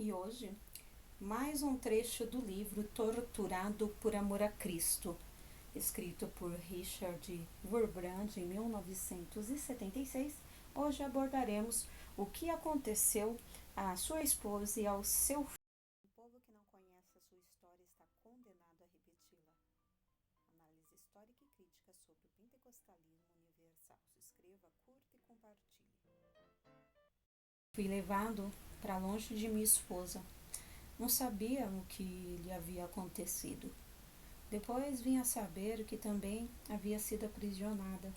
E hoje, mais um trecho do livro Torturado por Amor a Cristo, escrito por Richard Wurmbrand em 1976. Hoje abordaremos o que aconteceu à sua esposa e ao seu filho. Um povo que não conhece a sua história está condenado a repeti-la. Análise histórica e crítica sobre o pentecostalismo universal. Se inscreva, curta e compartilhe. Fui levado para longe de minha esposa. Não sabia o que lhe havia acontecido. Depois vim a saber que também havia sido aprisionada.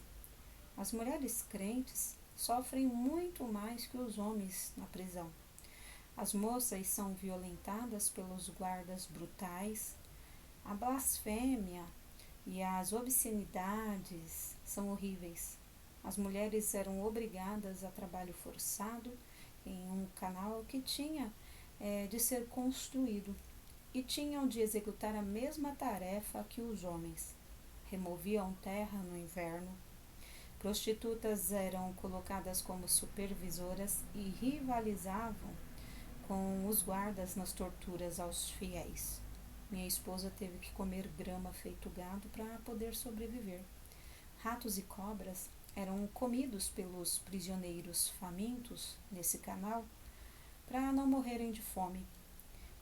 As mulheres crentes sofrem muito mais que os homens na prisão. As moças são violentadas pelos guardas brutais. A blasfêmia e as obscenidades são horríveis. As mulheres eram obrigadas a trabalho forçado em um canal que tinha de ser construído e tinham de executar a mesma tarefa que os homens. Removiam terra no inverno. Prostitutas eram colocadas como supervisoras e rivalizavam com os guardas nas torturas aos fiéis. Minha esposa teve que comer grama feito gado para poder sobreviver. Ratos e cobras eram comidos pelos prisioneiros famintos nesse canal para não morrerem de fome.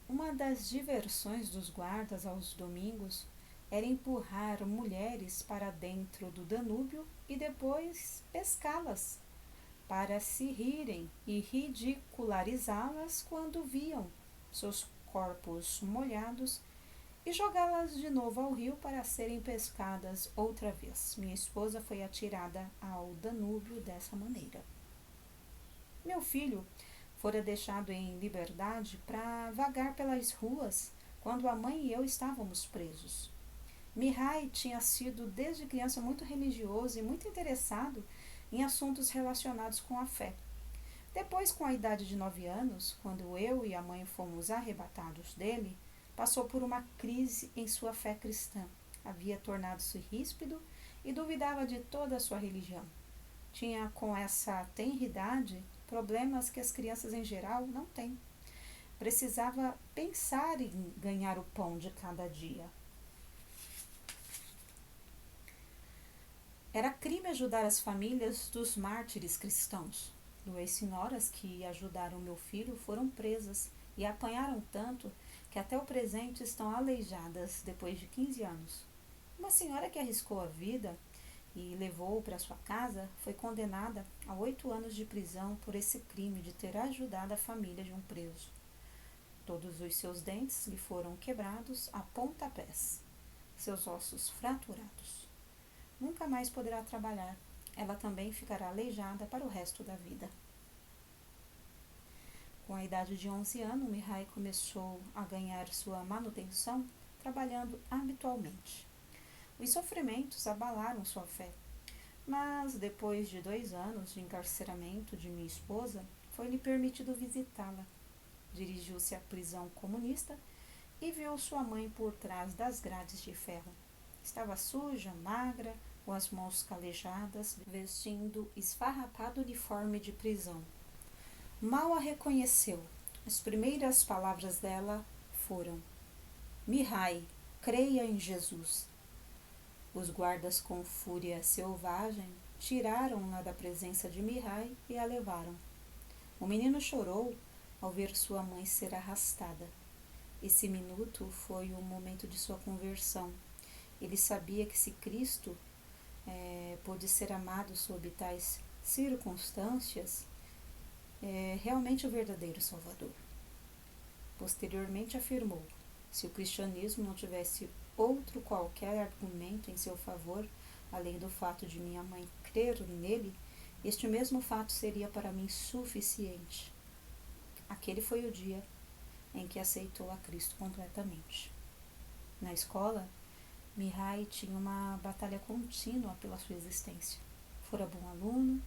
Uma das diversões dos guardas aos domingos era empurrar mulheres para dentro do Danúbio e depois pescá-las, para se rirem e ridicularizá-las quando viam seus corpos molhados e jogá-las de novo ao rio para serem pescadas outra vez. Minha esposa foi atirada ao Danúbio dessa maneira. Meu filho fora deixado em liberdade para vagar pelas ruas quando a mãe e eu estávamos presos. Mihai tinha sido desde criança muito religioso e muito interessado em assuntos relacionados com a fé. Depois, com a idade de 9 anos, quando eu e a mãe fomos arrebatados dele, passou por uma crise em sua fé cristã. Havia tornado-se ríspido e duvidava de toda a sua religião. Tinha, com essa tenridade, problemas que as crianças em geral não têm. Precisava pensar em ganhar o pão de cada dia. Era crime ajudar as famílias dos mártires cristãos. Duas senhoras que ajudaram meu filho foram presas e apanharam tanto que até o presente estão aleijadas depois de 15 anos. Uma senhora que arriscou a vida e levou-o para sua casa foi condenada a 8 anos de prisão por esse crime de ter ajudado a família de um preso. Todos os seus dentes lhe foram quebrados a pontapés, seus ossos fraturados. Nunca mais poderá trabalhar. Ela também ficará aleijada para o resto da vida. Com a idade de 11 anos, Mihai começou a ganhar sua manutenção trabalhando habitualmente. Os sofrimentos abalaram sua fé, mas depois de 2 anos de encarceramento de minha esposa, foi-lhe permitido visitá-la. Dirigiu-se à prisão comunista e viu sua mãe por trás das grades de ferro. Estava suja, magra, com as mãos calejadas, vestindo esfarrapado uniforme de prisão. Mal a reconheceu. As primeiras palavras dela foram: Mihai, creia em Jesus. Os guardas, com fúria selvagem, tiraram-na da presença de Mihai e a levaram. O menino chorou ao ver sua mãe ser arrastada. Esse minuto foi o momento de sua conversão. Ele sabia que se Cristo pôde ser amado sob tais circunstâncias, é realmente o verdadeiro Salvador. Posteriormente afirmou: se o cristianismo não tivesse outro qualquer argumento em seu favor, além do fato de minha mãe crer nele, este mesmo fato seria para mim suficiente. Aquele foi o dia em que aceitou a Cristo completamente. Na escola, Mihai tinha uma batalha contínua pela sua existência. Fora bom aluno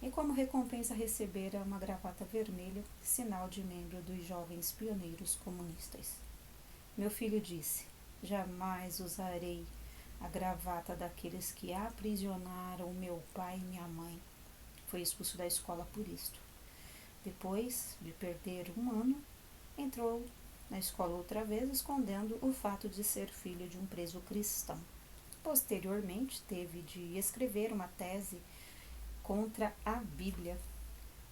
e, como recompensa, recebera uma gravata vermelha, sinal de membro dos jovens pioneiros comunistas. Meu filho disse: jamais usarei a gravata daqueles que aprisionaram meu pai e minha mãe. Foi expulso da escola por isto. Depois de perder 1 ano, entrou na escola outra vez, escondendo o fato de ser filho de um preso cristão. Posteriormente, teve de escrever uma tese contra a Bíblia.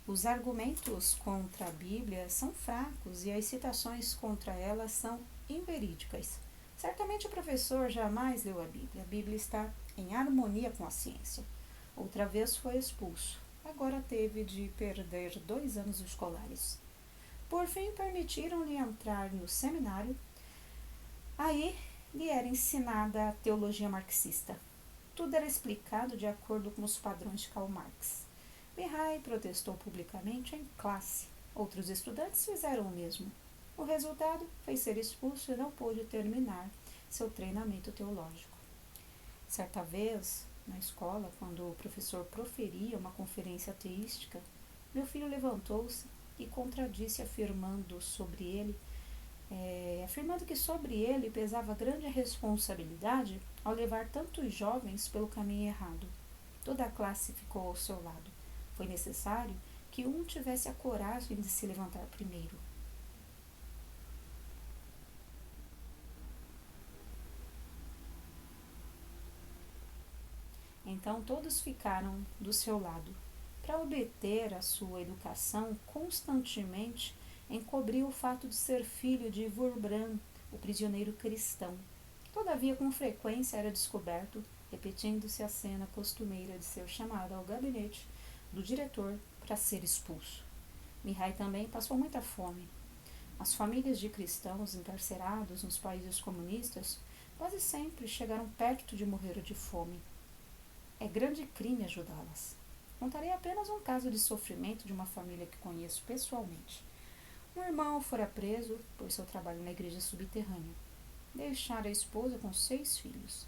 Os argumentos contra a Bíblia são fracos e as citações contra ela são inverídicas. Certamente o professor jamais leu a Bíblia. A Bíblia está em harmonia com a ciência. Outra vez foi expulso. Agora teve de perder 2 anos escolares. Por fim, permitiram-lhe entrar no seminário. Aí lhe era ensinada a teologia marxista. Tudo era explicado de acordo com os padrões de Karl Marx. Mihai protestou publicamente em classe. Outros estudantes fizeram o mesmo. O resultado foi ser expulso e não pôde terminar seu treinamento teológico. Certa vez, na escola, quando o professor proferia uma conferência ateística, meu filho levantou-se e contradisse afirmando que sobre ele pesava grande responsabilidade ao levar tantos jovens pelo caminho errado. Toda a classe ficou ao seu lado. Foi necessário que um tivesse a coragem de se levantar primeiro. Então todos ficaram do seu lado. Para obter a sua educação, constantemente encobriu o fato de ser filho de Wurbrand, o prisioneiro cristão. Todavia, com frequência era descoberto, repetindo-se a cena costumeira de ser chamado ao gabinete do diretor para ser expulso. Mihai também passou muita fome. As famílias de cristãos encarcerados nos países comunistas quase sempre chegaram perto de morrer de fome. É grande crime ajudá-las. Contarei apenas um caso de sofrimento de uma família que conheço pessoalmente. Um irmão fora preso por seu trabalho na igreja subterrânea. Deixara a esposa com 6 filhos.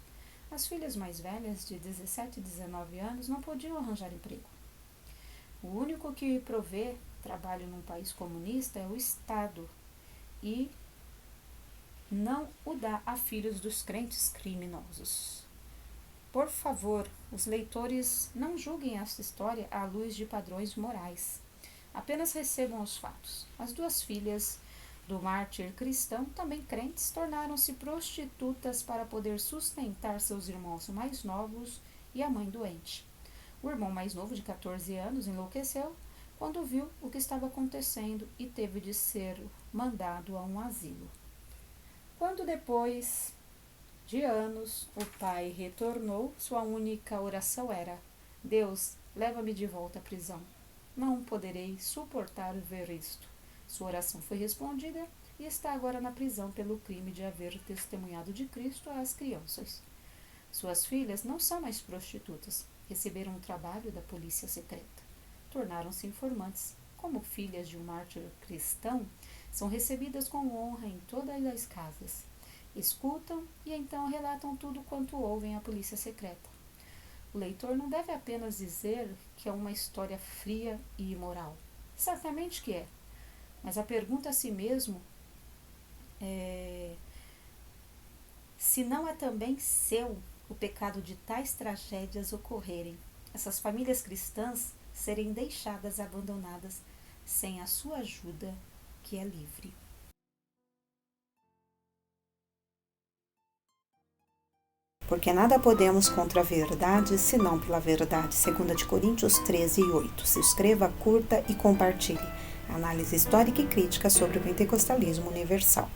As filhas mais velhas, de 17 e 19 anos, não podiam arranjar emprego. O único que provê trabalho num país comunista é o Estado e não o dá a filhos dos crentes criminosos. Por favor, os leitores não julguem esta história à luz de padrões morais. Apenas recebam os fatos. As 2 filhas do mártir cristão, também crentes, tornaram-se prostitutas para poder sustentar seus irmãos mais novos e a mãe doente. O irmão mais novo, de 14 anos, enlouqueceu quando viu o que estava acontecendo e teve de ser mandado a um asilo. Quando depois de anos o pai retornou, sua única oração era: Deus, leva-me de volta à prisão. Não poderei suportar ver isto. Sua oração foi respondida e está agora na prisão pelo crime de haver testemunhado de Cristo às crianças. Suas filhas não são mais prostitutas. Receberam um trabalho da polícia secreta. Tornaram-se informantes. Como filhas de um mártir cristão, são recebidas com honra em todas as casas. Escutam e então relatam tudo quanto ouvem à polícia secreta. O leitor não deve apenas dizer que é uma história fria e imoral. Certamente que é. Mas a pergunta a si mesmo é: se não é também seu o pecado de tais tragédias ocorrerem, essas famílias cristãs serem deixadas abandonadas sem a sua ajuda, que é livre. Porque nada podemos contra a verdade, senão pela verdade. 2 Coríntios 13:8. Se inscreva, curta e compartilhe. Análise histórica e crítica sobre o pentecostalismo universal.